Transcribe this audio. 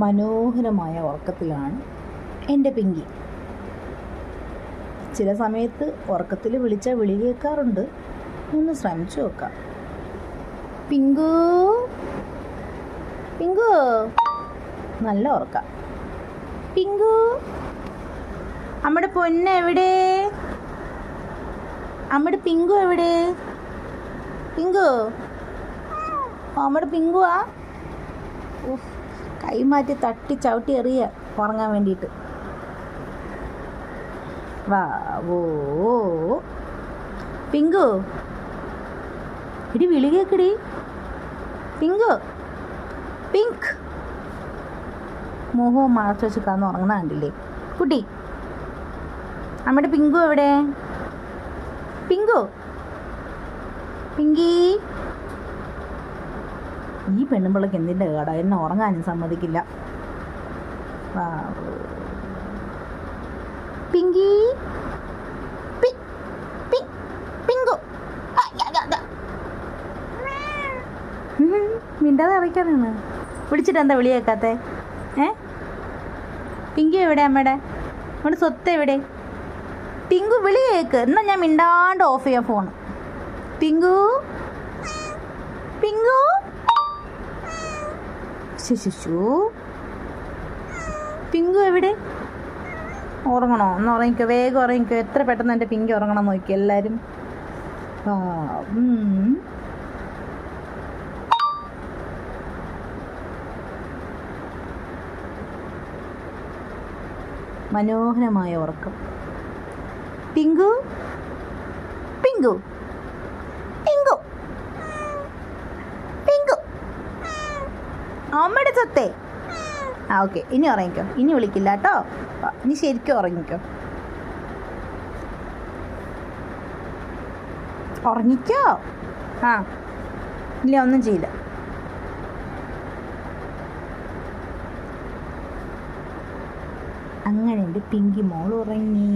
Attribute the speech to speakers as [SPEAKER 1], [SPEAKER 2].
[SPEAKER 1] മനോഹരമായ ഉറക്കത്തിലാണ് എൻ്റെ പിങ്കി. ചില സമയത്ത് ഉറക്കത്തിൽ വിളിച്ചാൽ വിളി കേൾക്കാറുണ്ട്. ഒന്ന് ശ്രമിച്ചു നോക്കാം. Pink, pink. നല്ല ഉറക്കം. പിങ്കു, നമ്മുടെ പൊന്ന് എവിടെ? നമ്മുടെ പിങ്കു എവിടെ? പിങ്കു, നമ്മുടെ പിങ്കുവാ. കൈ മാറ്റി തട്ടി ചവിട്ടി എറിയ ഉറങ്ങാൻ വേണ്ടിയിട്ട്. വാ ഓ പിങ്കു, ഇടി വിളി കേക്കടി. Pink, pink. മോഹവും മറച്ചു വെച്ച് കന്ന് ഉറങ്ങുന്ന കണ്ടില്ലേ കുട്ടി? നമ്മുടെ പിങ്കു എവിടെ? പിങ്കു, പിങ്കി. ഈ പെണ്ണുമ്പിള്ളക്ക് എന്തിൻ്റെ കേടാ? എന്നെ ഉറങ്ങാനും സമ്മതിക്കില്ല. പിങ്കി, പിങ്കു. മിണ്ടാതെ അറിയിക്കാനാണ്. വിളിച്ചിട്ട് എന്താ വിളി കേൾക്കാത്തെ? പിങ്കു എവിടെ? നമ്മുടെ സ്വത്ത് എവിടെ? പിങ്കു വിളി കേൾക്ക്. എന്നാൽ ഞാൻ മിണ്ടാണ്ട് ഓഫ് ചെയ്യാം ഫോൺ. Pink, pink. ശിശു, പിങ്കു എവിടെ? ഉറങ്ങണോ? ഒന്ന് ഉറങ്ങിക്കോ, വേഗം ഉറങ്ങിക്കോ. എത്ര പെട്ടെന്ന് എൻ്റെ പിങ്കി ഉറങ്ങണം നോക്കി എല്ലാവരും. മനോഹരമായ ഉറക്കം. Pink, pink, pink, pink. അമ്മയുടെ സ്വത്തേ. ഓക്കെ, ഇനി ഉറങ്ങിക്കോ. ഇനി വിളിക്കില്ല കേട്ടോ. ഇനി ശരിക്കും ഉറങ്ങിക്കോ. ഉറങ്ങിക്കോ. ഇല്ല, ഒന്നും ചെയ്യില്ല. അങ്ങനെ എൻ്റെ പിങ്കി മോൾ ഉറങ്ങി.